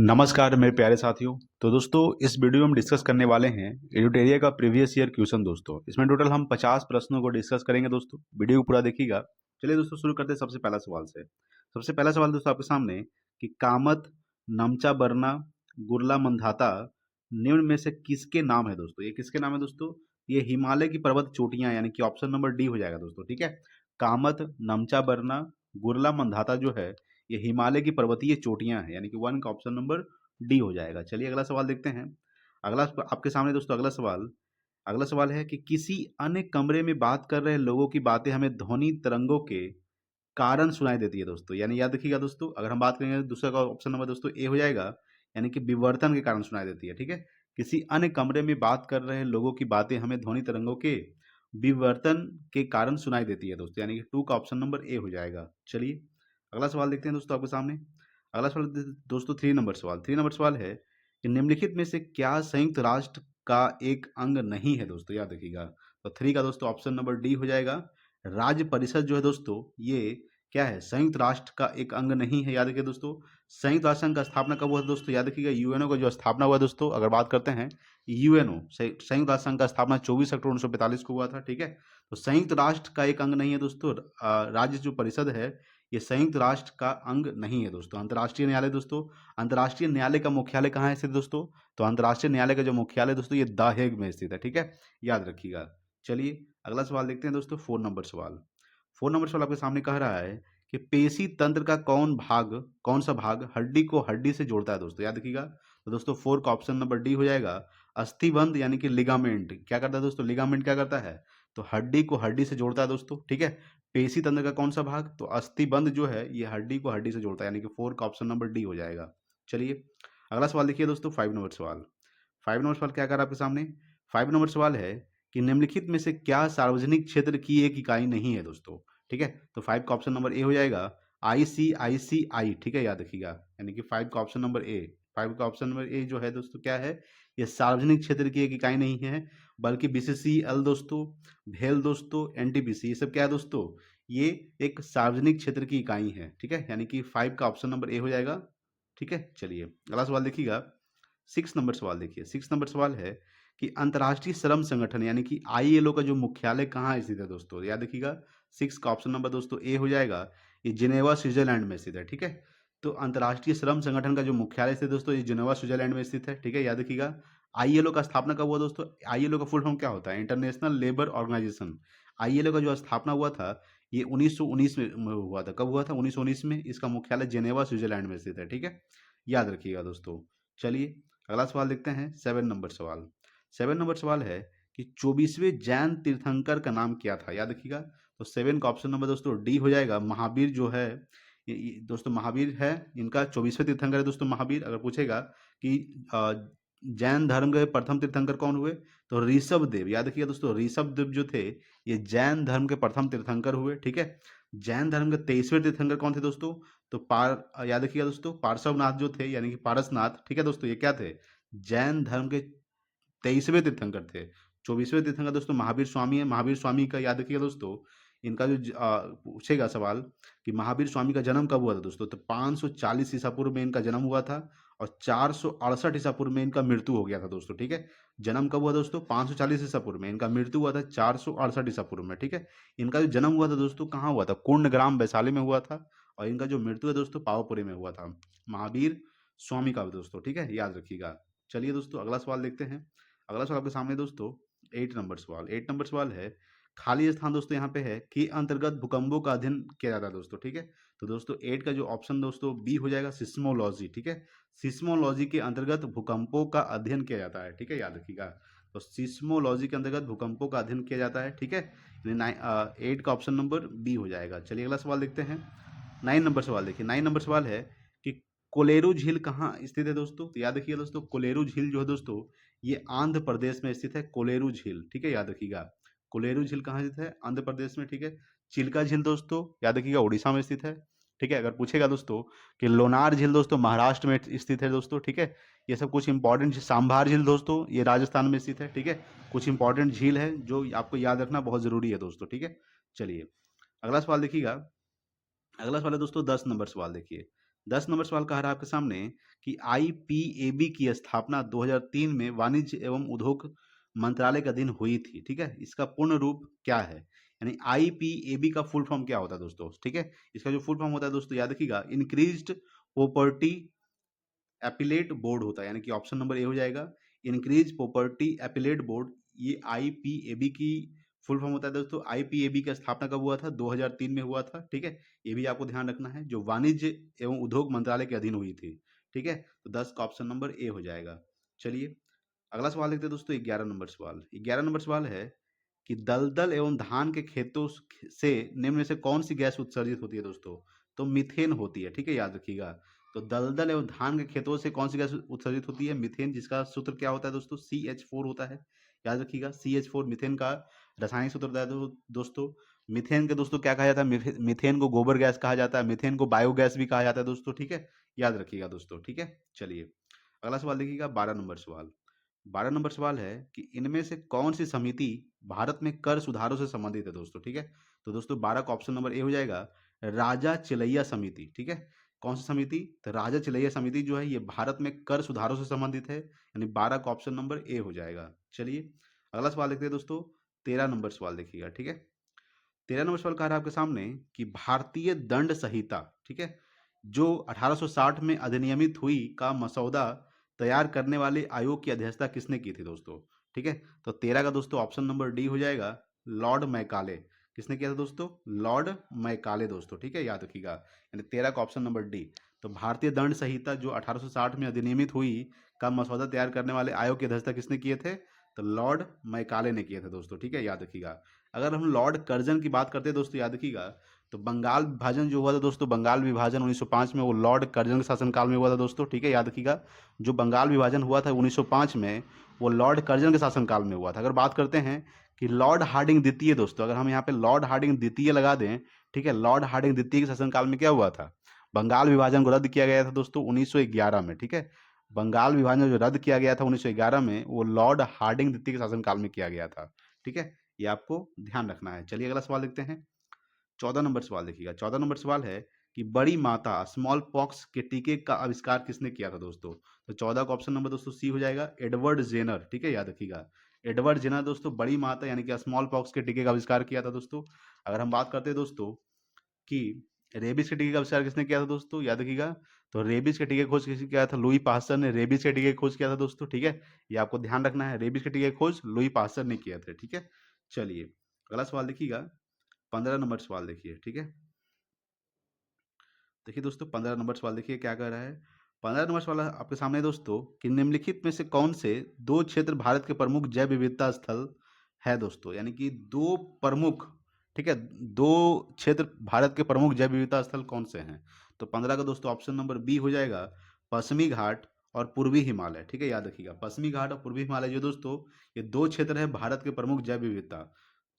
नमस्कार मेरे प्यारे साथियों। तो दोस्तों इस वीडियो में हम डिस्कस करने वाले हैं एडुटेरिया का प्रीवियस ईयर क्वेश्चन। दोस्तों इसमें टोटल हम 50 प्रश्नों को डिस्कस करेंगे। दोस्तों वीडियो को पूरा देखिएगा। चलिए दोस्तों शुरू करते हैं सबसे पहला सवाल से। सबसे पहला सवाल दोस्तों आपके सामने कि कामत, नमचा बरना, गुरला मंधाता निम्न में से किसके नाम है। दोस्तों ये किसके नाम है दोस्तों? ये हिमालय की पर्वत चोटियां, यानी कि ऑप्शन नंबर डी हो जाएगा दोस्तों। ठीक है, कामत, नमचा बरना, गुरला मंधाता जो है ये हिमालय की पर्वतीय चोटियां हैं, यानी कि वन का ऑप्शन नंबर डी हो जाएगा। चलिए अगला सवाल देखते हैं। अगला आपके सामने दोस्तों अगला सवाल है कि किसी अन्य कमरे में बात कर रहे लोगों की बातें हमें ध्वनि तरंगों के कारण सुनाई देती है। दोस्तों यानी याद रखिएगा दोस्तों, अगर हम बात करेंगे दूसरा का ऑप्शन नंबर दोस्तों ए हो जाएगा, यानी कि विवर्तन के कारण सुनाई देती है। ठीक है, किसी अन्य कमरे में बात कर रहे लोगों की बातें हमें ध्वनि तरंगों के विवर्तन के कारण सुनाई देती है दोस्तों, यानी कि टू का ऑप्शन नंबर ए हो जाएगा। चलिए अगला सवाल देखते हैं दोस्तों आपके सामने। अगला सवाल दोस्तों 3 नंबर सवाल है कि निम्नलिखित में से क्या संयुक्त राष्ट्र का एक अंग नहीं है। दोस्तों याद रखिएगा, तो 3 का दोस्तों ऑप्शन नंबर डी हो जाएगा। राज्य परिषद जो है दोस्तों ये क्या है? संयुक्त राष्ट्र का एक अंग नहीं है। याद रखिए दोस्तों, संयुक्त राष्ट्र संघ का स्थापना कब हुआ था दोस्तों? याद रखिएगा यूएनओ का जो स्थापना हुआ दोस्तों, अगर बात करते हैं यूएनओ संयुक्त राष्ट्र संघ का स्थापना 24 अक्टूबर 1945 को हुआ था। ठीक है, तो संयुक्त राष्ट्र का एक अंग नहीं है दोस्तों। राज्य जो परिषद है ये संयुक्त राष्ट्र का अंग नहीं है दोस्तों। अंतर्राष्ट्रीय न्यायालय दोस्तों, अंतर्राष्ट्रीय न्यायालय का मुख्यालय कहाँ है स्थित दोस्तों? तो अंतर्राष्ट्रीय न्यायालय का जो मुख्यालय दोस्तों ये द हेग में स्थित है। ठीक है, याद रखिएगा। चलिए अगला सवाल देखते हैं दोस्तों। 4 नंबर सवाल आपके सामने कह रहा है कि पेशी तंत्र का कौन सा भाग हड्डी को हड्डी से जोड़ता है। दोस्तों याद रखिएगा, तो दोस्तों 4 का ऑप्शन नंबर डी हो जाएगा। अस्थिबंध यानी कि लिगामेंट क्या करता है दोस्तों? लिगामेंट क्या करता है? तो हड्डी को हड्डी से जोड़ता है दोस्तों। ठीक है, पेशी तंत्र का कौन सा भाग? तो अस्थिबंध जो है ये हड्डी को हड्डी से जोड़ता है, यानी कि 4 का ऑप्शन नंबर डी हो जाएगा। चलिए अगला सवाल देखिए दोस्तों। 5 नंबर सवाल क्या कर रहा है आपके सामने? 5 नंबर सवाल है कि निम्नलिखित में से क्या सार्वजनिक क्षेत्र की एक इकाई नहीं है दोस्तों? ठीक है, तो 5 का ऑप्शन नंबर ए हो जाएगा ICICI। ठीक है, याद रखिएगा, यानी कि 5 का ऑप्शन नंबर ए 5 का ऑप्शन नंबर ए जो है दोस्तों क्या है? ये सार्वजनिक क्षेत्र की एक इकाई नहीं है, बल्कि BCCL दोस्तों, भेल दोस्तों, NTPC ये सब क्या है दोस्तों? ये एक सार्वजनिक क्षेत्र की इकाई है। ठीक है, यानी कि 5 का ऑप्शन नंबर ए हो जाएगा। ठीक है, चलिए अगला सवाल देखिएगा। 6 नंबर सवाल देखिए। 6 नंबर सवाल है कि अंतर्राष्ट्रीय श्रम संगठन यानी कि ILO का जो मुख्यालय कहाँ स्थित है दोस्तों? याद रखिएगा, 6 का ऑप्शन नंबर दोस्तों ए हो जाएगा। ये जिनेवा स्विट्जरलैंड में स्थित है। ठीक है, तो अंतर्राष्ट्रीय श्रम संगठन का जो मुख्यालय स्थित है दोस्तों ये जिनेवा स्विट्जरलैंड में स्थित है। ठीक है, याद रखिएगा। ILO का स्थापना कब हुआ दोस्तों? ILO का फुल फॉर्म क्या होता है? International labour organisation. ILO का जो स्थापना हुआ था ये 1919 में हुआ था। कब हुआ था? 1919 में। इसका मुख्यालय जिनेवा स्विट्जरलैंड में स्थित है। ठीक है, याद रखिएगा दोस्तों। चलिए अगला सवाल देखते हैं। 7 नंबर सवाल है कि 24वें जैन तीर्थंकर का नाम क्या था? याद रखिएगा, तो 7 का ऑप्शन नंबर दोस्तों डी हो जाएगा। महावीर जो है दोस्तों महावीर है, इनका 24वें तीर्थंकर है दोस्तों महावीर। अगर पूछेगा कि जैन धर्म के प्रथम तीर्थंकर कौन हुए, तो ऋषभ देव। याद रखिएगा दोस्तों, ऋषभ देव जो थे ये जैन धर्म के प्रथम तीर्थंकर हुए। ठीक है, जैन धर्म के 23वें तीर्थंकर कौन थे दोस्तों? तो याद रखिएगा दोस्तों, पार्श्वनाथ जो थे यानी कि पारसनाथ। ठीक है दोस्तों, ये क्या थे? जैन धर्म के 23वें तीर्थंकर थे। 24वें तीर्थंकर दोस्तों महावीर स्वामी है। महावीर स्वामी का याद रखिएगा दोस्तों, इनका जो पूछेगा सवाल कि महावीर स्वामी का जन्म कब हुआ था दोस्तों, तो 540 ईसा पूर्व में इनका जन्म हुआ था और 468 ईसा पूर्व में इनका मृत्यु हो गया था दोस्तों। ठीक है, जन्म कब हुआ दोस्तों? 540 ईसा पूर्व में। इनका मृत्यु हुआ था 468 ईसा पूर्व में। ठीक है, इनका जो जन्म हुआ था दोस्तों कहाँ हुआ था? कुंडग्राम वैशाली में हुआ था, और इनका जो मृत्यु है दोस्तों पावापुरी में हुआ था, महावीर स्वामी का दोस्तों। ठीक है, याद रखिएगा। चलिए दोस्तों अगला सवाल देखते हैं। अगला सवाल आपके सामने दोस्तों 8 नंबर सवाल है खाली स्थान दोस्तों यहाँ पे है कि अंतर्गत भूकंपों का अध्ययन किया जाता है दोस्तों। ठीक है, तो दोस्तों 8 का जो ऑप्शन दोस्तों बी हो जाएगा, सिस्मोलॉजी। ठीक है, सिस्मोलॉजी के अंतर्गत भूकंपों का अध्ययन किया जाता है। ठीक है, याद रखिएगा, तो सिस्मोलॉजी के अंतर्गत भूकंपों का अध्ययन किया जाता है। ठीक है, 8 का ऑप्शन नंबर बी हो जाएगा। चलिए अगला सवाल देखते हैं। 9 नंबर सवाल देखिए। 9 नंबर सवाल है कि कोलेरू झील कहाँ स्थित है दोस्तों? तो याद रखिएगा दोस्तों, कोलेरू झील जो है दोस्तों ये आंध्र प्रदेश में स्थित है। कोलेरू झील, ठीक है, याद रखिएगा। कोलेरू झील कहाँ स्थित है? आंध्र प्रदेश में। ठीक है, चिल्का झील दोस्तों याद रखिएगा उड़ीसा में स्थित है। ठीक है, अगर पूछेगा दोस्तों कि लोनार झील दोस्तों महाराष्ट्र में स्थित है दोस्तों। ठीक है, ये सब कुछ इंपॉर्टेंट। सांभार झील दोस्तों ये राजस्थान में स्थित है। ठीक है, कुछ इंपॉर्टेंट झील है जो आपको याद रखना बहुत जरूरी है दोस्तों। ठीक है, चलिए अगला सवाल देखिएगा। अगला सवाल है दोस्तों 10 नंबर सवाल देखिए। 10 नंबर सवाल कह रहा है आपके सामने कि आईपीएबी की स्थापना 2003 में वाणिज्य एवं उद्योग मंत्रालय के अधीन हुई थी। ठीक है, इसका पूर्ण रूप क्या है? यानी आईपीएबी का फुल फॉर्म क्या होता है दोस्तों? ठीक है, इसका जो फुल फॉर्म होता है दोस्तों याद रखिएगा, इंक्रीज्ड प्रॉपर्टी एपिलेट बोर्ड होता है, यानी कि ऑप्शन नंबर ए हो जाएगा, इंक्रीज प्रॉपर्टी एपिलेट बोर्ड। ये आईपीएबी की फुल फॉर्म होता है दोस्तों। आईपीएबी की स्थापना कब हुआ था? 2003 में हुआ था। ठीक है, ये भी आपको ध्यान रखना है, जो वाणिज्य एवं उद्योग मंत्रालय के अधीन हुई थी। ठीक है, तो 10 का ऑप्शन नंबर ए हो जाएगा। चलिए अगला सवाल देखते हैं दोस्तों, 11 नंबर सवाल। 11 नंबर सवाल है कि दलदल एवं धान के खेतों से निम्न में से कौन सी गैस उत्सर्जित होती है दोस्तों? तो मीथेन होती है। ठीक है, याद रखिएगा। तो दलदल एवं धान के खेतों से कौन सी गैस उत्सर्जित होती है? मीथेन, जिसका सूत्र क्या होता है दोस्तों? CH4 होता है। याद रखिएगा, CH4 मीथेन का रासायनिक सूत्र होता है दोस्तों। मीथेन के दोस्तों क्या कहा जाता है? मीथेन को गोबर गैस कहा जाता है, मीथेन को बायोगैस भी कहा जाता है दोस्तों। ठीक है, याद रखिएगा दोस्तों। ठीक है, चलिए अगला सवाल देखिएगा, 12 नंबर सवाल। 12 नंबर सवाल है कि इनमें से कौन सी समिति भारत में कर सुधारों से संबंधित है दोस्तों? ठीक है, तो दोस्तों 12 का ऑप्शन नंबर ए हो जाएगा, राजा चिलैया समिति। ठीक है, कौन सी समिति? तो राजा चिलैया समिति जो है ये भारत में कर सुधारों से संबंधित है, यानी 12 का ऑप्शन नंबर ए हो जाएगा। चलिए अगला सवाल देखते हैं दोस्तों, 13 नंबर सवाल देखिएगा। ठीक है, 13 नंबर सवाल कह रहा है आपके सामने कि भारतीय दंड संहिता, ठीक है, जो 1860 में अधिनियमित हुई का मसौदा तैयार करने वाले आयोग की अध्यक्षता किसने की थी दोस्तों? ठीक है, तो 13 का दोस्तों ऑप्शन नंबर डी हो जाएगा, लॉर्ड मैकाले। किसने किया था दोस्तों? लॉर्ड मैकाले दोस्तों। ठीक है, याद रखिएगा, यानी 13 का ऑप्शन नंबर डी। तो भारतीय दंड संहिता जो 1860 में अधिनियमित हुई का मसौदा तैयार करने वाले आयोग की अध्यक्षता किसने किए थे? तो लॉर्ड मैकाले ने किए थे दोस्तों। ठीक है, याद रखिएगा। अगर हम लॉर्ड कर्जन की बात करते हैं दोस्तों, याद रखिएगा, तो बंगाल विभाजन जो हुआ था दोस्तों, बंगाल विभाजन 1905 में, वो लॉर्ड कर्जन के शासनकाल में हुआ था दोस्तों। ठीक है, याद रखिएगा, जो बंगाल विभाजन हुआ था 1905 में, वो लॉर्ड कर्जन के शासनकाल में हुआ था। अगर बात करते हैं कि लॉर्ड हार्डिंग द्वितीय दोस्तों, अगर हम यहाँ पे लॉर्ड हार्डिंग द्वितीय लगा दें, ठीक है, लॉर्ड हार्डिंग द्वितीय के शासनकाल में क्या हुआ था? बंगाल विभाजन को रद्द किया गया था दोस्तों 1911 में। ठीक है, बंगाल विभाजन जो रद्द किया गया था 1911 में, वो लॉर्ड हार्डिंग द्वितीय के शासनकाल में किया गया था। ठीक है, ये आपको ध्यान रखना है। चलिए अगला सवाल देखते हैं, 14 नंबर सवाल देखिएगा। 14 नंबर सवाल है कि बड़ी माता स्मॉल पॉक्स के टीके का आविष्कार किसने किया था दोस्तों? तो 14 का ऑप्शन नंबर दोस्तों सी हो जाएगा, एडवर्ड जेनर। ठीक है, याद रखिएगा, एडवर्ड जेनर दोस्तों बड़ी माता यानी कि स्मॉल पॉक्स के टीके का आविष्कार किया था दोस्तों। अगर हम बात करते हैं दोस्तों कि रेबीज के टीके का आविष्कार किसने किया था दोस्तों, याद रखिएगा, तो रेबीज के टीके खोज किसने किया था? लुई पास्चर ने रेबीज के टीके खोज किया था दोस्तों। ठीक है, ये आपको ध्यान रखना है, रेबीज के टीके खोज लुई पास्चर ने किया था। ठीक है, चलिए अगला सवाल देखिएगा, 15 नंबर सवाल देखिए। ठीक है, देखिए दोस्तों 15 नंबर सवाल देखिए क्या कह रहा है। 15 नंबर सवाल आपके सामने है दोस्तों कि निम्नलिखित में से कौन से दो क्षेत्र भारत के प्रमुख जैव विविधता स्थल है दोस्तों? यानी कि दो प्रमुख, ठीक है, दो क्षेत्र भारत के प्रमुख जैव विविधता स्थल कौन से हैं? तो 15 का दोस्तों ऑप्शन नंबर बी हो जाएगा, पश्चिमी घाट और पूर्वी हिमालय। ठीक है, याद रखिएगा, पश्चिमी घाट और पूर्वी हिमालय जो दोस्तों, ये दो क्षेत्र है भारत के प्रमुख जैव विविधता।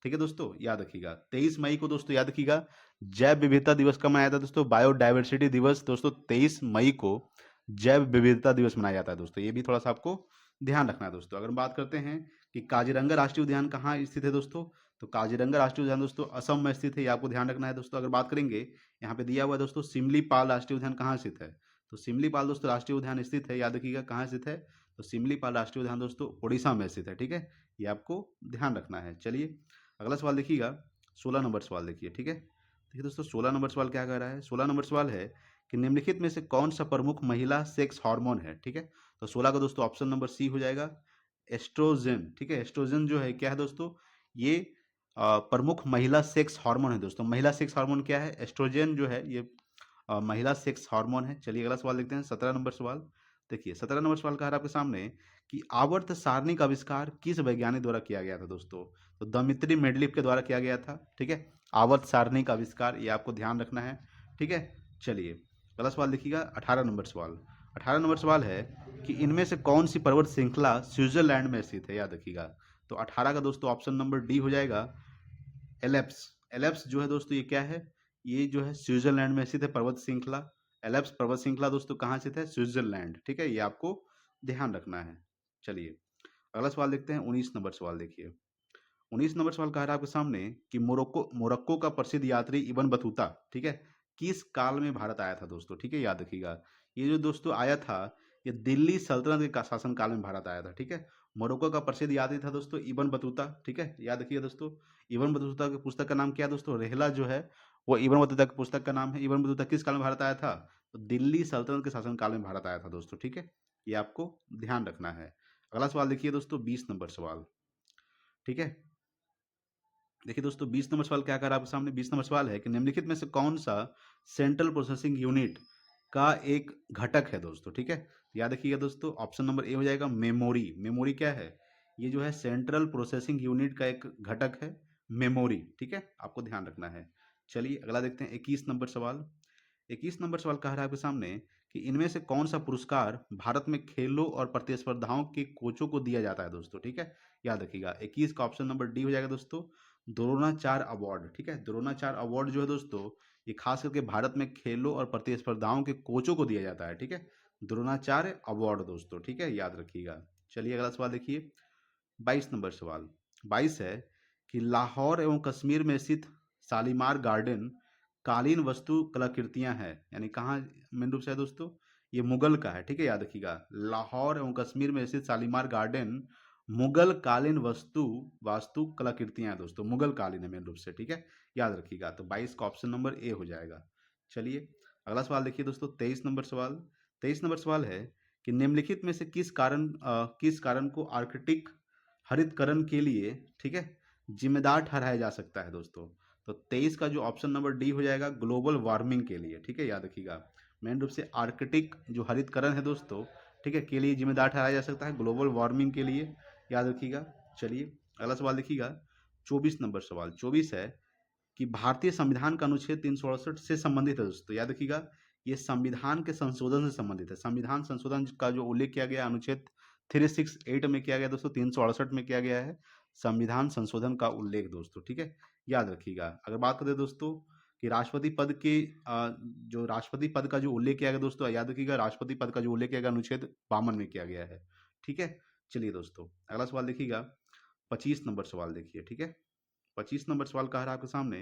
ठीक है दोस्तों, याद रखिएगा। 23 मई को दोस्तों याद रखिएगा, जैव विविधता दिवस कब मनाया जाता है दोस्तों? बायोडाइवर्सिटी दिवस दोस्तों 23 मई को जैव विविधता दिवस मनाया जाता है दोस्तों। ये भी थोड़ा सा आपको ध्यान रखना है दोस्तों। अगर हम बात करते हैं कि काजीरंगा राष्ट्रीय उद्यान कहाँ स्थित है दोस्तों, तो काजीरंगा राष्ट्रीय उद्यान दोस्तों असम में स्थित है, ये आपको ध्यान रखना है दोस्तों। अगर बात करेंगे, यहाँ पे दिया हुआ है दोस्तों सिमलीपाल राष्ट्रीय उद्यान कहाँ स्थित है, तो सिमलीपाल दोस्तों राष्ट्रीय उद्यान स्थित है, याद रखिएगा कहाँ स्थित है, तो सिमलीपाल राष्ट्रीय उद्यान दोस्तों उड़ीसा में स्थित है। ठीक है, ये आपको ध्यान रखना है। चलिए अगला सवाल देखिएगा, 16 नंबर सवाल देखिए। ठीक है, देखिए दोस्तों 16 नंबर सवाल क्या कह रहा है। 16 नंबर सवाल है कि निम्नलिखित में से कौन सा प्रमुख महिला सेक्स हार्मोन है? ठीक है, तो 16 का दोस्तों ऑप्शन नंबर सी हो जाएगा, एस्ट्रोजन। ठीक है, एस्ट्रोजन जो है क्या है दोस्तों, ये प्रमुख महिला सेक्स हार्मोन है दोस्तों। महिला सेक्स हार्मोन क्या है? एस्ट्रोजन जो है ये महिला सेक्स हार्मोन है। चलिए अगला सवाल देखते हैं, 17 नंबर सवाल देखिए। 17 नंबर सवाल कह रहा है आपके सामने कि आवर्त सारणी का आविष्कार किस वैज्ञानिक द्वारा किया गया था दोस्तों? तो दमित्री मेंडलीव के द्वारा किया गया था। ठीक है, आवर्त सारणी का आविष्कार, ये आपको ध्यान रखना है। ठीक है, चलिए अगला सवाल देखिएगा, 18 नंबर सवाल। 18 नंबर सवाल है कि इनमें से कौन सी पर्वत श्रृंखला स्विट्जरलैंड में स्थित है? याद रखिएगा, तो 18 का दोस्तों ऑप्शन नंबर डी हो जाएगा, एलेप्स। एलेप्स जो है दोस्तों ये क्या है? ये जो है स्विट्जरलैंड में स्थित है पर्वत श्रृंखला। एलेप्स पर्वत श्रृंखला दोस्तों कहाँ स्थित है? स्विट्जरलैंड। ठीक है, ये आपको ध्यान रखना है। चलिए अगला सवाल देखते हैं, 19 नंबर सवाल देखिए। 19 नंबर सवाल कह रहा है आपके सामने कि मोरक्को मोरक्को का प्रसिद्ध यात्री इब्न बतूता, ठीक है, किस काल में भारत आया था दोस्तों, ठीक है, याद रखिएगा। ये जो दोस्तों आया था, ये दिल्ली सल्तनत के शासन काल में भारत आया था, ठीक है। मोरक्को का प्रसिद्ध यात्री था दोस्तों इब्न बतूता, ठीक है, याद रखिएगा दोस्तों। इब्न बतूता की पुस्तक का नाम क्या है दोस्तों, रहला जो है वो इब्न बतूता की पुस्तक का नाम है। इब्न बतूता किस काल में भारत आया था, तो दिल्ली सल्तनत के शासन काल में भारत आया था दोस्तों, ठीक है। ये आपको ध्यान रखना है। अगला सवाल देखिए दोस्तों, 20 नंबर सवाल, ठीक है। देखिए दोस्तों 20 नंबर सवाल क्या कर रहा है आपके सामने। 20 नंबर सवाल है कि निम्नलिखित में से कौन सा सेंट्रल प्रोसेसिंग यूनिट का एक घटक है दोस्तों, ठीक है। तो याद रखिएगा दोस्तों, ऑप्शन नंबर ए हो जाएगा मेमोरी। मेमोरी क्या है, ये जो है सेंट्रल प्रोसेसिंग यूनिट का एक घटक है मेमोरी, ठीक है, आपको ध्यान रखना है। चलिए अगला देखते हैं 21 नंबर सवाल। 21 नंबर सवाल कह रहा है आपके सामने कि इनमें से कौन सा पुरस्कार भारत में खेलों और प्रतिस्पर्धाओं के कोचों को दिया जाता है दोस्तों, ठीक है। याद रखिएगा 21 का ऑप्शन नंबर डी हो जाएगा दोस्तों, द्रोणाचार्य अवार्ड, ठीक है। द्रोणाचार्य अवार्ड जो है दोस्तों, ये खास करके भारत में खेलों और प्रतिस्पर्धाओं के कोचों को दिया जाता है, ठीक है। द्रोणाचार्य अवार्ड दोस्तों, ठीक है, याद रखिएगा। चलिए अगला सवाल देखिए, 22 नंबर सवाल। 22 है कि लाहौर एवं कश्मीर में स्थित शालीमार गार्डन कालीन वस्तु कलाकृतियां हैं, यानी कहाँ मेन रूप से है दोस्तों, ये मुगल का है, ठीक है, याद रखिएगा। लाहौर एवं कश्मीर में स्थित शालीमार गार्डन मुगल कालीन वास्तु कलाकृतियां हैं दोस्तों, मुगल कालीन है मेन रूप से, ठीक है, याद रखिएगा। तो 22 का ऑप्शन नंबर ए हो जाएगा। चलिए अगला सवाल देखिए दोस्तों, 23 नंबर सवाल। 23 नंबर सवाल है कि निम्नलिखित में से किस कारण को आर्कटिक हरितकरण के लिए, ठीक है, जिम्मेदार ठहराया जा सकता है दोस्तों। तो 23 का जो ऑप्शन नंबर डी हो जाएगा ग्लोबल वार्मिंग के लिए, ठीक है, याद रखिएगा। मेन रूप से आर्कटिक जो हरितकरण है दोस्तों, ठीक है, के लिए जिम्मेदार ठहराया जा सकता है ग्लोबल वार्मिंग के लिए, याद रखिएगा। चलिए अगला सवाल देखिएगा, 24 नंबर सवाल। 24 है कि भारतीय संविधान का अनुच्छेद 368 से संबंधित है दोस्तों, याद रखिएगा। ये संविधान के संशोधन से संबंधित है। संविधान संशोधन का जो उल्लेख किया गया अनुच्छेद 368 में किया गया दोस्तों, 368 में किया गया है संविधान संशोधन का उल्लेख दोस्तों, ठीक है, याद रखिएगा। अगर बात करें दोस्तों कि राष्ट्रपति पद के जो राष्ट्रपति पद का जो उल्लेख किया गया दोस्तों, याद रखिएगा, राष्ट्रपति पद का जो उल्लेख किया गया अनुच्छेद 52 में किया गया है, ठीक है। चलिए दोस्तों अगला सवाल देखिएगा, 25 नंबर सवाल देखिए, ठीक है। 25 नंबर सवाल कह रहा है आपके सामने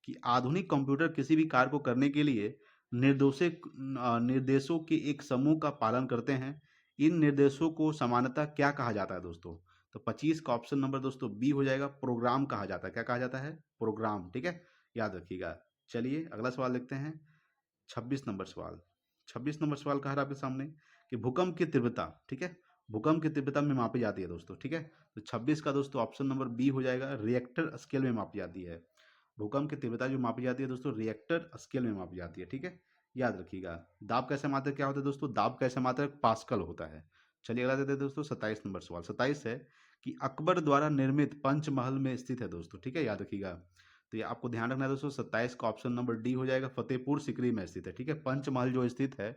कि आधुनिक कंप्यूटर किसी भी कार्य को करने के लिए निर्देशों के एक समूह का पालन करते हैं। इन निर्देशों को सामान्यतः क्या कहा जाता है दोस्तों। तो 25 का ऑप्शन नंबर दोस्तों बी हो जाएगा, प्रोग्राम कहा जाता है। क्या कहा जाता है, प्रोग्राम, ठीक है, याद रखिएगा। चलिए अगला सवाल देखते हैं, 26 नंबर सवाल। 26 नंबर सवाल कह रहा है आपके सामने कि भूकंप की तीव्रता, ठीक है, भूकंप की तीव्रता में मापी जाती है दोस्तों, ठीक है। तो 26 का दोस्तों ऑप्शन नंबर बी हो जाएगा, रिएक्टर स्केल में मापी जाती है। भूकंप की तीव्रता जो मापी जाती है दोस्तों, रिएक्टर स्केल में मापी जाती है, ठीक है, याद रखिएगा। दाब कैसे मात्रक क्या होता है दोस्तों, दाब कैसे मात्रक पास्कल होता है। चलिए अगला देते हैं दोस्तों, 27 नंबर सवाल। 27 है कि अकबर द्वारा निर्मित पंचमहल में स्थित है दोस्तों, ठीक है, याद रखिएगा। तो ये आपको ध्यान रखना है दोस्तों, 27 का ऑप्शन नंबर डी हो जाएगा, फतेहपुर सिकरी में स्थित है, ठीक है, पंचमहल जो स्थित है।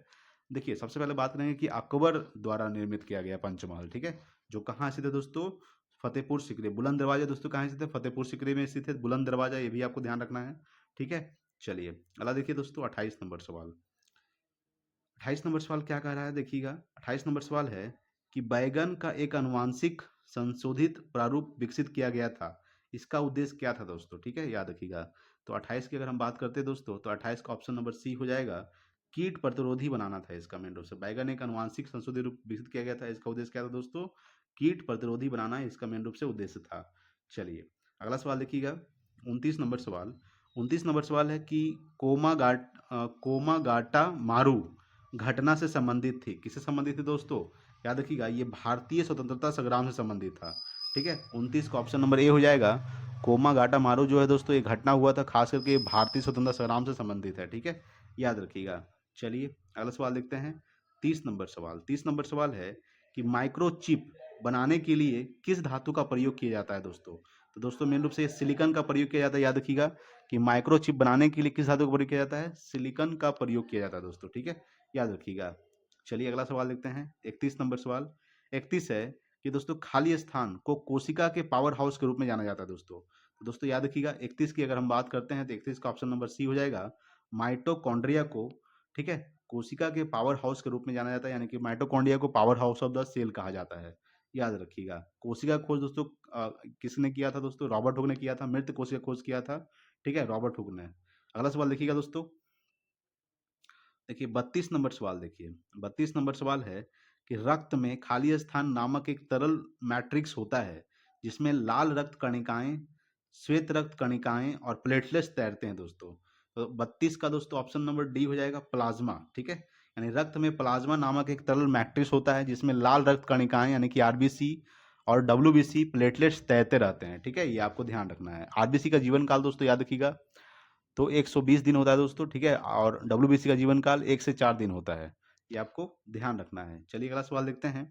देखिए सबसे पहले बात करेंगे कि अकबर द्वारा निर्मित किया गया पंचमहल, ठीक है, जो कहाँ स्थित है दोस्तों, फतेहपुर सिकरी। बुलंद दरवाजा दोस्तों कहाँ स्थित है, फतेहपुर सिकरी में स्थित है बुलंद दरवाजा, ये भी आपको ध्यान रखना है, ठीक है। चलिए अगला देखिए दोस्तों, 28 नंबर सवाल। 28 नंबर सवाल क्या कह रहा है देखिएगा। 28 नंबर सवाल है कि बैगन का एक आनुवांशिक संशोधित प्रारूप विकसित किया गया था, इसका उद्देश्य क्या था दोस्तों, ठीक है, याद रखिएगा। तो 28 की अगर हम बात करते हैं दोस्तों, तो 28 का ऑप्शन नंबर सी हो जाएगा, कीट प्रतिरोधी बनाना था इसका मेन रूप से। बैगन एक आनुवांशिक संशोधित रूप विकसित किया गया था, इसका उद्देश्य क्या था दोस्तों, कीट प्रतिरोधी बनाना इसका मेन रूप से उद्देश्य था। चलिए अगला सवाल देखिएगा, 29 नंबर सवाल। 29 नंबर सवाल है कि कोमागाटा मारू घटना से संबंधित थी, किससे संबंधित थी दोस्तों, याद रखिएगा, ये भारतीय स्वतंत्रता संग्राम से संबंधित था, ठीक है। 29 का ऑप्शन नंबर ए हो जाएगा, कोमागाटा मारू जो है दोस्तों, ये घटना हुआ था खास करके भारतीय स्वतंत्रता संग्राम से संबंधित है, ठीक है, याद रखिएगा। चलिए अगला सवाल देखते हैं, 30 नंबर सवाल। 30 नंबर सवाल है कि माइक्रोचिप बनाने के लिए किस धातु का प्रयोग किया जाता है दोस्तों। तो दोस्तों मेन रूप से सिलिकॉन का प्रयोग किया जाता है, याद रखिएगा कि माइक्रोचिप बनाने के लिए किस धातु का प्रयोग किया जाता है, सिलिकॉन का प्रयोग किया जाता है दोस्तों, ठीक है, याद रखिएगा। चलिए अगला सवाल देखते हैं, 31 नंबर सवाल। 31 है कि दोस्तों खाली स्थान को कोशिका के पावर हाउस के रूप में जाना जाता है दोस्तों। तो दोस्तों याद रखिएगा 31 की अगर हम बात करते हैं तो 31 का ऑप्शन नंबर सी हो जाएगा, माइटोकॉन्ड्रिया को, ठीक है, कोशिका के पावर हाउस के रूप में जाना जाता है, यानी कि माइटोकॉन्ड्रिया को power house of the cell कहा जाता है, याद रखिएगा। कोशिका खोज दोस्तों किसने किया था दोस्तों, रॉबर्ट हुक ने किया था, मृत कोशिका खोज किया था, ठीक है, रॉबर्ट हुक ने। अगला सवाल देखिएगा दोस्तों, देखिए 32 नंबर सवाल देखिए, 32 नंबर सवाल है कि रक्त में खाली स्थान नामक एक तरल मैट्रिक्स होता है, जिसमें लाल रक्त कणिकाएँ, श्वेत रक्त कणिकाएँ और प्लेटलेट्स तैरते हैं दोस्तों। तो 32 का दोस्तों ऑप्शन नंबर डी हो जाएगा प्लाज़्मा, ठीक है? यानी रक्त में प्लाज़्मा नामक एक तरल मैट्रिक्स होता है, जिसमें लाल रक्त कणिकाएँ यानी कि आरबीसी और डब्ल्यूबीसी प्लेटलेट्स तैरते रहते हैं, ठीक है? ये आपको ध्यान रखना है। आरबीसी का जीवन काल दोस्तों याद रखिएगा, तो 120 दिन होता है दोस्तों, ठीक है? और डब्ल्यूबीसी का जीवन काल 1 से 4 दिन होता है। ये आपको ध्यान रखना है। चलिए अगला सवाल देखते हैं।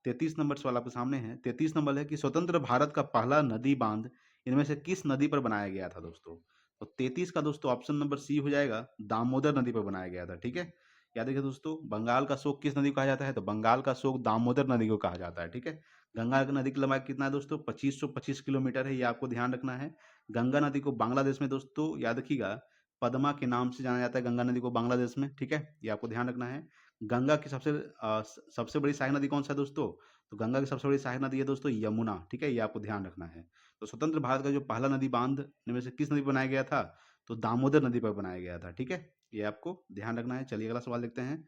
33 नंबर सवाल आपके सामने है। 33 नंबर है कि स्वतंत्र भारत का पहला नदी बांध इनमें से किस नदी पर बनाया गया था दोस्तों? तो 33 का दोस्तों ऑप्शन नंबर सी हो जाएगा, दामोदर नदी पर बनाया गया था, ठीक है? याद रखिए दोस्तों, बंगाल का शोक किस नदी को कहा जाता है? तो बंगाल का शोक दामोदर नदी को कहा जाता है, ठीक है? गंगा नदी की लंबाई कितना है दोस्तों? 2525 किलोमीटर है, ये आपको ध्यान रखना है। गंगा नदी को बांग्लादेश में दोस्तों याद रखिएगा पद्मा के नाम से जाना जाता है, गंगा नदी को बांग्लादेश में, ठीक है? ये आपको ध्यान रखना है। गंगा की सबसे बड़ी सहायक नदी कौन सा है दोस्तों? तो गंगा की सबसे बड़ी सहायक नदी है दोस्तों यमुना, ठीक है? ये आपको ध्यान रखना है। तो स्वतंत्र भारत का जो पहला नदी बांध इनमें से किस नदी पर बनाया गया था? तो दामोदर नदी पर बनाया गया था, ठीक है? ये आपको ध्यान रखना है। चलिए अगला सवाल देखते हैं।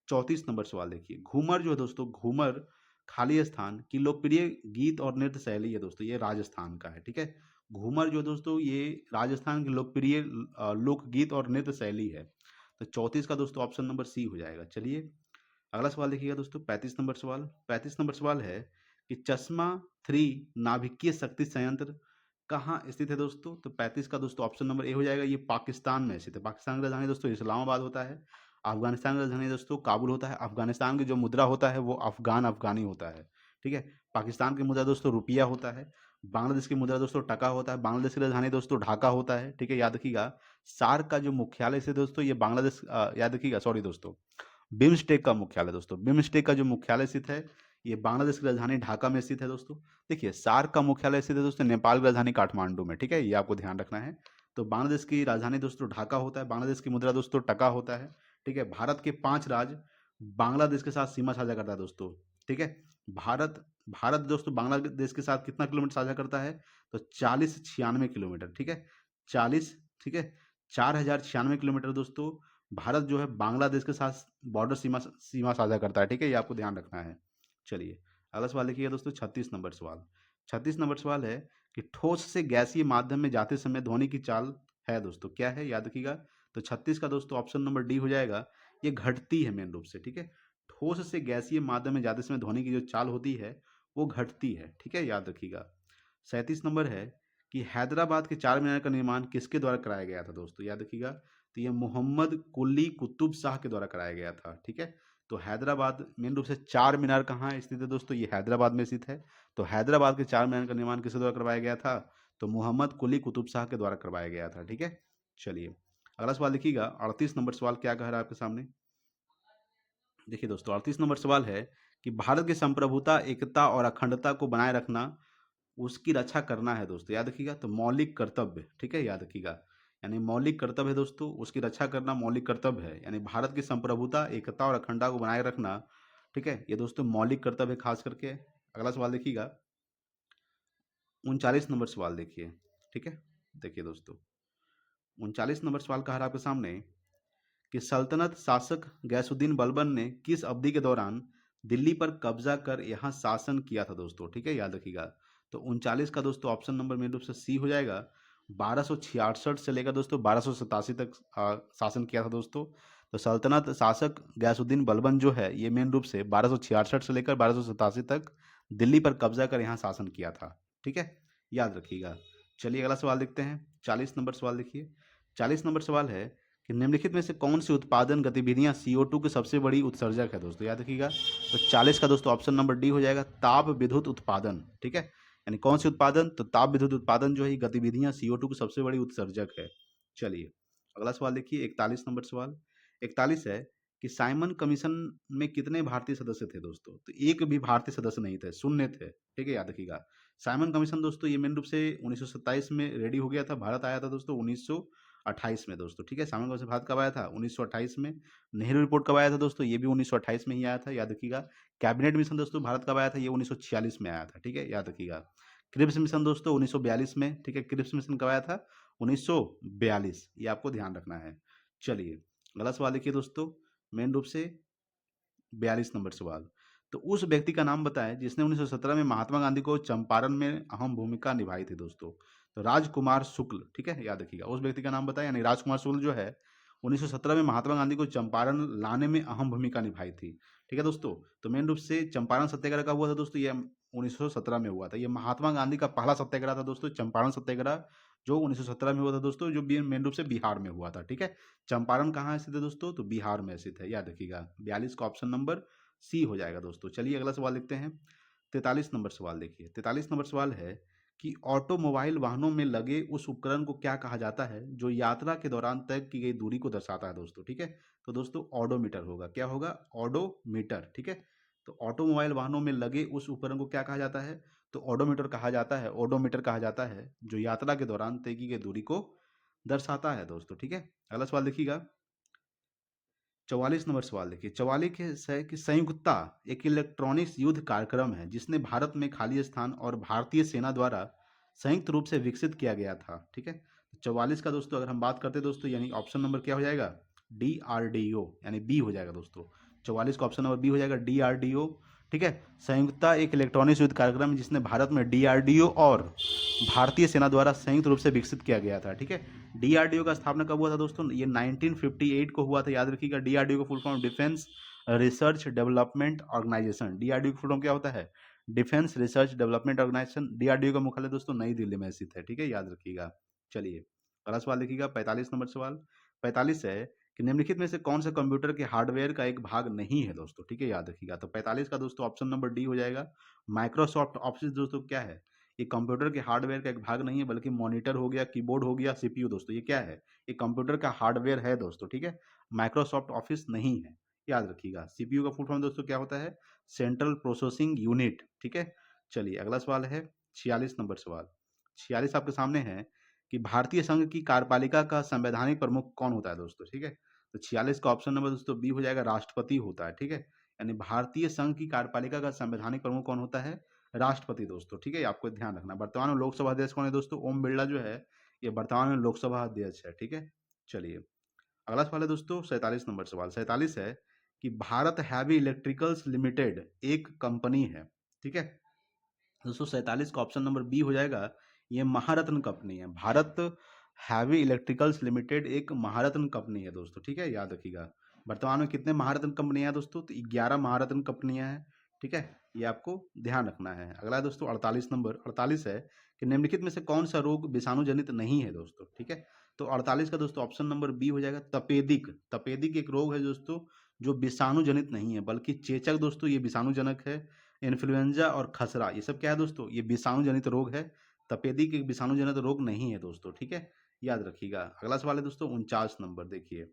34 नंबर सवाल देखिए, घूमर जो है दोस्तों, घूमर खाली स्थान की लोकप्रिय गीत और नृत्य शैली है दोस्तों, ये राजस्थान का है, ठीक है? घूमर जो है दोस्तों, ये राजस्थान की लोकप्रिय लोकगीत और नृत्य शैली है। तो 34 का दोस्तों ऑप्शन नंबर सी हो जाएगा। चलिए अगला सवाल देखिएगा दोस्तों, 35 नंबर सवाल। 35 नंबर सवाल है कि चश्मा 3 नाभिकीय शक्ति संयंत्र कहाँ स्थित है दोस्तों? तो 35 का दोस्तों ऑप्शन नंबर ए हो जाएगा, ये पाकिस्तान में स्थित है। पाकिस्तान की राजधानी दोस्तों इस्लामाबाद होता है। अफगानिस्तान की राजधानी दोस्तों काबुल होता है। अफगानिस्तान की जो मुद्रा होता है वो अफगानी होता है, ठीक है? पाकिस्तान की मुद्रा दोस्तों रुपया होता है। बांग्लादेश की मुद्रा दोस्तों टका होता है। बांग्लादेश की राजधानी दोस्तों ढाका होता है, ठीक है? याद रखिएगा सार्क का जो मुख्यालय से दोस्तों ये बांग्लादेश याद रखिएगा, सॉरी दोस्तों, बिम्स्टेक का मुख्यालय दोस्तों, बिम्स्टेक का जो मुख्यालय स्थित है ये बांग्लादेश की राजधानी ढाका में स्थित है दोस्तों। देखिए सार्क का मुख्यालय स्थित है दोस्तों नेपाल की राजधानी काठमांडू में, ठीक है? ये आपको ध्यान रखना है। तो बांग्लादेश की राजधानी दोस्तों ढाका होता है। बांग्लादेश की मुद्रा दोस्तों टका होता है, ठीक है? भारत के 5 राज्य बांग्लादेश के साथ सीमा साझा करता है दोस्तों, ठीक है? भारत भारत दोस्तों बांग्लादेश के साथ कितना किलोमीटर साझा करता है? तो 4096 किलोमीटर, ठीक है? 40, ठीक है? 4096 किलोमीटर दोस्तों भारत जो है बांग्लादेश के साथ बॉर्डर सीमा सीमा साझा करता है, ठीक है? ये आपको ध्यान रखना है। चलिए अगला सवाल देखिएगा दोस्तों, 36 नंबर सवाल। 36 नंबर सवाल है कि ठोस से गैसीय माध्यम में जाते समय ध्वनि की चाल है दोस्तों, क्या है? याद रखिएगा। तो 36 का दोस्तों ऑप्शन नंबर डी हो जाएगा, ये घटती है मेन रूप से, ठीक है? ठोस से गैसीय माध्यम में जाते समय ध्वनि की जो चाल होती है वो घटती है, ठीक है? याद रखिएगा। 37 नंबर है कि हैदराबाद के चार मीनार का निर्माण किसके द्वारा कराया गया था दोस्तों? याद रखिएगा। तो ये मोहम्मद कुली कुतुब शाह के द्वारा कराया गया था, ठीक है? तो हैदराबाद मेन रूप से चार मीनार कहाँ स्थित है दोस्तों? ये हैदराबाद में स्थित है। तो हैदराबाद के चार मीनार का निर्माण किसके द्वारा करवाया गया था? तो मोहम्मद कुली कुतुब शाह के द्वारा करवाया गया था, ठीक है? चलिए अगला सवाल देखिएगा, 38 नंबर सवाल क्या कह रहा है आपके सामने। देखिए दोस्तों 38 नंबर सवाल है कि भारत की संप्रभुता, एकता और अखंडता को बनाए रखना, उसकी रक्षा करना है दोस्तों, याद रखिएगा। तो मौलिक कर्तव्य, ठीक है? याद रखिएगा, यानी मौलिक कर्तव्य है दोस्तों, उसकी रक्षा करना मौलिक कर्तव्य है। यानी भारत की संप्रभुता, एकता और अखंडता को बनाए रखना, ठीक है? ये दोस्तों मौलिक कर्तव्य है खास करके। अगला सवाल देखिएगा, 39 नंबर सवाल देखिए, ठीक है? देखिए दोस्तों 39 नंबर सवाल कह रहा है आपके सामने कि सल्तनत शासक गैसुद्दीन बलबन ने किस अवधि के दौरान दिल्ली पर कब्जा कर यहाँ शासन किया था दोस्तों, ठीक है? याद रखिएगा। तो 39 का दोस्तों ऑप्शन नंबर मेन रूप से सी हो जाएगा, 1266 से लेकर दोस्तों 1287 तक शासन किया था दोस्तों। तो सल्तनत शासक गैसुद्दीन बलबन जो है ये मेन रूप से 1266 से लेकर 1287 तक दिल्ली पर कब्जा कर यहाँ शासन किया था, ठीक है? याद रखिएगा। चलिए अगला सवाल देखते हैं, 40 नंबर सवाल देखिए। 40 नंबर सवाल है कि निम्नलिखित में से कौन सी उत्पादन गतिविधियां CO2 की सबसे बड़ी उत्सर्जक है दोस्तों? याद रखिएगा। तो 40 का दोस्तों ऑप्शन नंबर डी हो जाएगा, ताप विद्युत उत्पादन, ठीक है? यानी कौन सी उत्पादन? तो ताप विद्युत उत्पादन जो है गतिविधियां CO2 की सबसे बड़ी उत्सर्जक है। चलिए अगला सवाल देखिए, 41 नंबर सवाल। 41 है कि साइमन कमीशन में कितने भारतीय सदस्य थे दोस्तों? तो एक भी भारतीय सदस्य नहीं थे, शून्य थे, ठीक है? याद रखिएगा। साइमन कमीशन दोस्तों ये मेन रूप से 1927 में रेडी हो गया था, भारत आया था दोस्तों 1928 में दोस्तों, ठीक है? साइमन कमीशन भारत कब आया था? 1928 में। नेहरू रिपोर्ट कब आया था दोस्तों? ये भी 1928 में ही आया था, याद रखिएगा। कैबिनेट मिशन दोस्तों भारत कब आया था? ये 1946 में आया था, ठीक है? याद रखिएगा। क्रिप्स मिशन दोस्तों 1942 में, ठीक है? क्रिप्स मिशन कब आया था? 1942, ये आपको ध्यान रखना है। चलिए अगला सवाल देखिए दोस्तों, मेन रूप से 42 नंबर सवाल। तो उस व्यक्ति का नाम बताएं जिसने 1917 में महात्मा गांधी को चंपारण में अहम भूमिका निभाई थी दोस्तों। तो राजकुमार शुक्ल, ठीक है, याद रखिएगा, उस व्यक्ति का नाम बताएं, यानी राजकुमार शुक्ल जो है 1917 में महात्मा गांधी को चंपारण लाने में अहम भूमिका निभाई थी। ठीक है दोस्तों। तो मेन रूप से चंपारण सत्याग्रह का हुआ था दोस्तों, ये 1917 में हुआ था। ये महात्मा गांधी का पहला सत्याग्रह था दोस्तों, चंपारण सत्याग्रह, जो 1917 में हुआ था दोस्तों, जो मेन रूप से बिहार में हुआ था। ठीक है। चंपारण कहाँ स्थित है दोस्तों? तो बिहार में स्थित है, याद रखिएगा। 42 का ऑप्शन नंबर सी हो जाएगा दोस्तों। चलिए अगला सवाल देखते हैं। 43 नंबर सवाल देखिए। 43 नंबर सवाल है कि ऑटोमोबाइल वाहनों में लगे उस उपकरण को क्या कहा जाता है जो यात्रा के दौरान तय की गई दूरी को दर्शाता है दोस्तों। ठीक है। तो दोस्तों ऑडोमीटर होगा। क्या होगा? ऑडोमीटर। ठीक है। तो ऑटोमोबाइल वाहनों में लगे उस उपकरण को क्या कहा जाता है? तो ऑडोमीटर कहा जाता है। ऑडोमीटर कहा जाता है जो यात्रा के दौरान तय की गई दूरी को दर्शाता है दोस्तों। ठीक है। अगला सवाल देखिएगा। 44 नंबर सवाल देखिए। 44 है कि संयुक्ता एक इलेक्ट्रॉनिक्स युद्ध कार्यक्रम है जिसने भारत में खालिस्तान और भारतीय सेना द्वारा संयुक्त रूप से विकसित किया गया था। ठीक है। 44 का दोस्तों अगर हम बात करते हैं दोस्तों, यानी ऑप्शन नंबर क्या हो जाएगा? DRDO, यानी बी हो जाएगा दोस्तों। 44 का ऑप्शन नंबर बी हो जाएगा, DRDO। ठीक है। संयुक्ता एक इलेक्ट्रॉनिक्स युद्ध कार्यक्रम है जिसने भारत में DRDO और भारतीय सेना द्वारा संयुक्त रूप से विकसित किया गया था। ठीक है। डीआरडीओ का स्थापना कब हुआ था दोस्तों? ये 1958 को हुआ था, याद रखिएगा। डीआरडीओ का full form defence research development organisation. DRDO का फुल फॉर्म क्या होता है? Defence research development organisation. DRDO का मुख्यालय दोस्तों नई दिल्ली में स्थित है। ठीक है, याद रखिएगा। चलिए अगला सवाल देखिएगा। 45 नंबर सवाल। 45 है कि निम्नलिखित में से कौन सा कंप्यूटर के हार्डवेयर का एक भाग नहीं है दोस्तों। ठीक है, याद रखिएगा। तो 45 का दोस्तों ऑप्शन नंबर डी हो जाएगा। माइक्रोसॉफ्ट ऑफिस दोस्तों क्या है? ये कंप्यूटर के हार्डवेयर का एक भाग नहीं है, बल्कि मॉनिटर हो गया, कीबोर्ड हो गया, सीपीयू दोस्तों, ये क्या है? ये कंप्यूटर का हार्डवेयर है दोस्तों। ठीक है। माइक्रोसॉफ्ट ऑफिस नहीं है, याद रखिएगा। सीपीयू का फुल फॉर्म दोस्तों क्या होता है? Central processing unit. ठीक है। चलिए अगला सवाल है 46 नंबर सवाल। 46 आपके सामने है कि भारतीय संघ की कार्यपालिका का संवैधानिक प्रमुख कौन होता है दोस्तों। ठीक है। तो 46 का ऑप्शन नंबर दोस्तों बी हो जाएगा, राष्ट्रपति होता है। ठीक है। यानी भारतीय संघ की कार्यपालिका का संवैधानिक प्रमुख कौन होता है? राष्ट्रपति दोस्तों। ठीक है, आपको ध्यान रखना। वर्तमान में लोकसभा अध्यक्ष कौन है दोस्तों? ओम बिरला जो है ये वर्तमान में लोकसभा अध्यक्ष है। ठीक है। चलिए अगला सवाल है दोस्तों 47 नंबर सवाल। 47 है कि भारत हैवी इलेक्ट्रिकल्स लिमिटेड एक कंपनी है। ठीक है। दोस्तों 47 का ऑप्शन नंबर बी हो जाएगा, ये महारत्न कंपनी है। भारत हैवी इलेक्ट्रिकल्स लिमिटेड एक महारत्न कंपनी है दोस्तों। ठीक है, याद रखिएगा। वर्तमान में कितने महारत्न कंपनियां हैं दोस्तों? तो 11 महारत्न कंपनियां हैं। ठीक है, ये आपको ध्यान रखना है। अगला है दोस्तों 48 नंबर। 48 है कि निम्नलिखित में से कौन सा रोग विषाणु जनित नहीं है दोस्तों। ठीक है। तो 48 का दोस्तों ऑप्शन नंबर बी हो जाएगा, तपेदिक। तपेदिक एक रोग है दोस्तों जो विषाणु जनित नहीं है, बल्कि चेचक दोस्तों ये विषाणु जनक है। इन्फ्लुएंजा और खसरा ये सब क्या है दोस्तों? ये विषाणु जनित रोग है। तपेदिक एक विषाणु जनित रोग नहीं है दोस्तों। ठीक है, याद रखिएगा। अगला सवाल है दोस्तों 49 नंबर। देखिए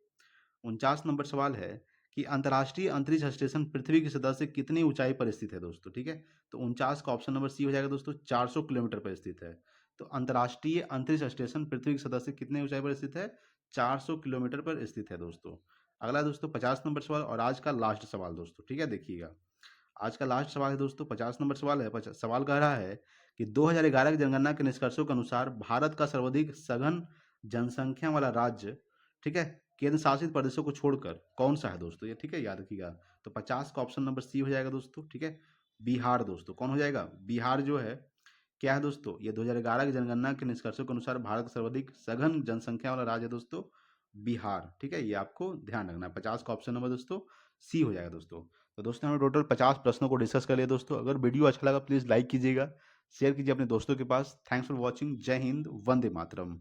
49 नंबर सवाल है कि अंतर्राष्ट्रीय अंतरिक्ष स्टेशन पृथ्वी की सतह से कितनी ऊंचाई पर स्थित है दोस्तों। ठीक है। तो 49 का ऑप्शन नंबर सी हो जाएगा दोस्तों, 400 किलोमीटर पर स्थित है। तो अंतर्राष्ट्रीय अंतरिक्ष स्टेशन पृथ्वी की सतह से कितनी ऊंचाई पर स्थित है? 400 किलोमीटर पर स्थित है दोस्तों। अगला है दोस्तों 50 नंबर सवाल और आज का लास्ट सवाल दोस्तों। ठीक है, देखिएगा। आज का लास्ट सवाल है दोस्तों, 50 नंबर सवाल है। सवाल कह रहा है कि 2011 की जनगणना के निष्कर्षों के अनुसार भारत का सर्वाधिक सघन जनसंख्या वाला राज्य, ठीक है, केंद्र शासित प्रदेशों को छोड़कर कौन सा है दोस्तों? ये ठीक है, याद रखिएगा। तो 50 का ऑप्शन नंबर सी हो जाएगा दोस्तों। ठीक है, बिहार दोस्तों। कौन हो जाएगा? बिहार जो है क्या है दोस्तों? ये 2011 की जनगणना के निष्कर्षों के अनुसार भारत का सर्वाधिक सघन जनसंख्या वाला राज्य है दोस्तों, बिहार। ठीक है, ये आपको ध्यान रखना है। 50 का ऑप्शन नंबर दोस्तों सी हो जाएगा दोस्तों। तो दोस्तों हमने टोटल 50 प्रश्नों को डिस्कस कर लिया दोस्तों। अगर वीडियो अच्छा लगा प्लीज़ लाइक कीजिएगा, शेयर कीजिए अपने दोस्तों के पास। Thanks for watching. जय हिंद, वंदे मातरम।